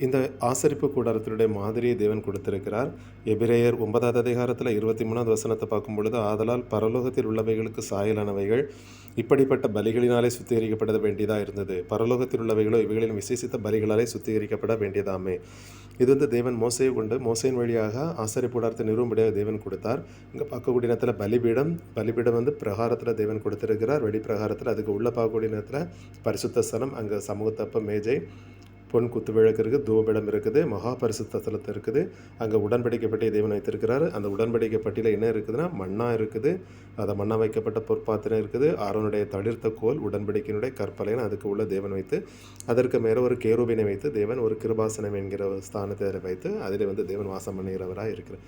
இந்த ஆசரிப்பு கூடாரத்தினுடைய மாதிரியை தேவன் கொடுத்திருக்கிறார். எபிரேயர் 9வது அதிகாரத்தில் 23வது வசனத்தை பார்க்கும் பொழுது, ஆதலால் பரலோகத்தில் உள்ளவைகளுக்கு சாயலானவைகள் இப்படிப்பட்ட பலிகளினாலே சுத்திகரிக்கப்பட வேண்டியதாக இருந்தது. பரலோகத்தில் உள்ளவைகளோ இவைகளின் விசேஷித்த பலிகளாலே சுத்திகரிக்கப்பட வேண்டியதாமே. இது தேவன் மோசையை கொண்டு மோசையின் வழியாக ஆசரிப்பு கூடாரத்தை நிறுவும்படியாக தேவன் கொடுத்தார். இங்கே பார்க்கக்கூடிய நேரத்தில் பலிபீடம் பிரகாரத்தில் தேவன் கொடுத்திருக்கிறார். வெளிப்பிரகாரத்தில் அதுக்கு உள்ள பார்க்கக்கூடிய நேரத்தில் பரிசுத்த ஸ்தலம், அங்கே சமூகத்தப்ப மேஜை, பொன் குத்து விளக்கு இருக்குது, தூபபீடம் இருக்குது, மகா பரிசுத்த ஸ்தலத்தில் இருக்குது. அங்கே உடன்படிக்கை பெட்டியை தேவன் வைத்திருக்கிறார். அந்த உடன்படிக்கை பெட்டியில் என்ன இருக்குதுன்னா மண்ணா இருக்குது. அதை மண்ணா வைக்கப்பட்ட பொற்பாத்திரம் இருக்குது. ஆரோனுடைய தளிர்த்த கோல் உடன்படிக்கையினுடைய கற்பலைன்னு அதுக்கு உள்ள தேவன் வைத்து, அதற்கு மேலே ஒரு கேருபினை வைத்து தேவன் ஒரு கிருபாசனம் என்கிற ஒரு ஸ்தானத்தை வைத்து அதில் தேவன் வாசம் பண்ணுகிறவராக இருக்கிறார்.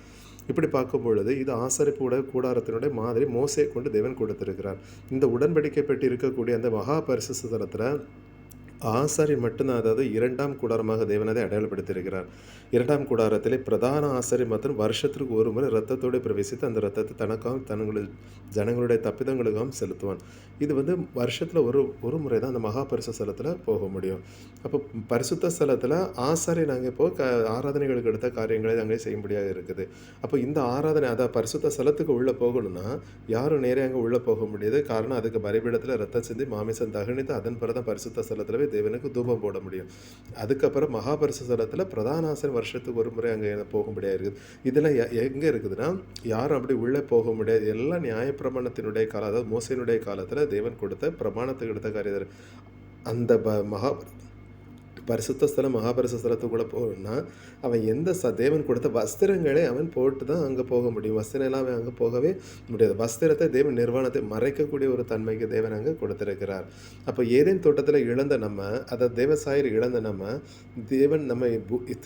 இப்படி பார்க்கும் பொழுது இது ஆசரிப்பு கூடாரத்தினுடைய மாதிரி மோசையை கொண்டு தேவன் கொடுத்திருக்கிறார். இந்த உடன்படிக்கை பெட்டி இருக்கக்கூடிய அந்த மகா பரிசுத்த ஸ்தலத்தில் ஆசாரியன் மட்டும்தான், அதாவது 2ஆம் கூடாரமாக தேவன் அதை அடையாளப்படுத்தியிருக்கிறார். 2ஆம் கூடாரத்திலே பிரதான ஆசாரியன் மாத்திரம் வருஷத்திற்கு ஒரு முறை இரத்தத்தோடு பிரவேசித்து அந்த இரத்தத்தை தனக்காகவும் ஜனங்களுடைய தப்பிதங்களுக்காகவும் செலுத்துவான். இது வருஷத்தில் ஒரு முறை தான் அந்த மகா பரிசுத்த ஸ்தலத்தில் போக முடியும். அப்போ பரிசுத்த ஸ்தலத்தில் ஆசாரியன் அங்கே ஆராதனைகளுக்கு எடுத்த காரியங்களை அங்கே செய்யும்படியாக இருக்குது. அப்போ இந்த ஆராதனை, அதாவது பரிசுத்த ஸ்தலத்துக்கு உள்ளே போகணும்னா யாரும் நேரே அங்கே உள்ளே போக முடியாது. காரணம், அதுக்கு பலிபீடத்தில் ரத்தம் சிந்தி மாமிசம் தகனித்து அதன் பிறகு பரிசுத்த ஸ்தலத்தில் தேவனுக்கு தூபம் போட முடியும். அதுக்கப்புறம் மகாபரிசுத்த ஸ்தலத்தில் பிரதான ஆசாரியன் வருஷத்துக்கு ஒரு முறை அங்கே போக முடியாது இருக்குது. இதெல்லாம் எங்கே இருக்குதுன்னா யாரும் அப்படி உள்ளே போக முடியாது. எல்லாம் நியாயப்பிரமாணத்தினுடைய காலம், அதாவது மோசையினுடைய காலத்தில் தேவன் கொடுத்த பிரமாணத்துக்கு எடுத்த காரியம். அந்த பரிசுத்த ஸ்தலம் மகாபரிசுத்த ஸ்தலத்துக்குள்ளே போகணும்னா அவன் எந்த தேவன் கொடுத்த வஸ்திரங்களை அவன் போட்டு தான் அங்கே போக முடியும். வஸ்திரம் எல்லாம் அவன் அங்கே போகவே முடியாது. வஸ்திரத்தை தேவன் நிர்வாணத்தை மறைக்கக்கூடிய ஒரு தன்மைக்கு தேவன் அங்கே கொடுத்திருக்கிறார். அப்போ ஏதேன் தோட்டத்தில் இழந்த நம்ம, அதை தேவசாயர் இழந்த தேவன் நம்மை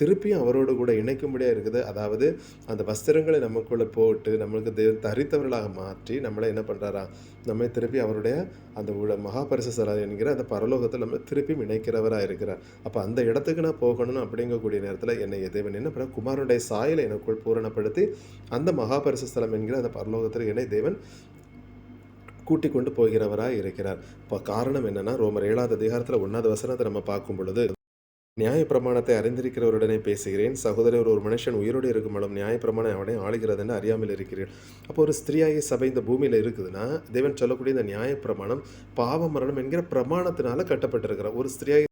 திருப்பியும் அவரோடு கூட இணைக்கும்படியாக இருக்குது. அதாவது அந்த வஸ்திரங்களை நமக்குள்ளே போட்டு நம்மளுக்கு தேவன் தரித்தவர்களாக மாற்றி நம்மளை என்ன பண்ணுறாரா, நம்மை திருப்பி அவருடைய அந்த மகாபரிசுத்த ஸ்தலம் என்கிற அந்த பரலோகத்தில் நம்ம திருப்பியும் இணைக்கிறவராக இருக்கிறார். அப்போ அந்த இடத்துக்கு நான் போகணும் அப்படிங்கக்கூடிய நேரத்தில் என்னை தேவன் என்ன பண்ண, குமாரனுடைய சாயலை எனக்குள் பூரணப்படுத்தி அந்த மகாபரிசுத்த ஸ்தலம் என்கிற அந்த பரலோகத்தில் என்னை தேவன் கூட்டி கொண்டு போகிறவராக இருக்கிறார். இப்போ காரணம் என்னன்னா, ரோமர் 7வது அதிகாரத்தில் 1வது வசனத்தை நம்ம பார்க்கும் பொழுது, நியாயப்பிரமாணத்தை அறிந்திருக்கிறவருடனே பேசுகிறேன், சகோதரர் ஒரு மனுஷன் உயிரோடு இருக்கும்போது நியாயப்பிரமாணம் அவனை ஆளுகிறதுன்னு அறியாமல் இருக்கிறேன். அப்போ ஒரு ஸ்திரீயாகிய சபை இந்த பூமியில் இருக்குதுன்னா தேவன் சொல்லக்கூடிய இந்த நியாயப்பிரமாணம் பாவ மரணம் என்கிற பிரமாணத்தினால கட்டப்பட்டிருக்கிறார். ஒரு ஸ்திரீயாகிய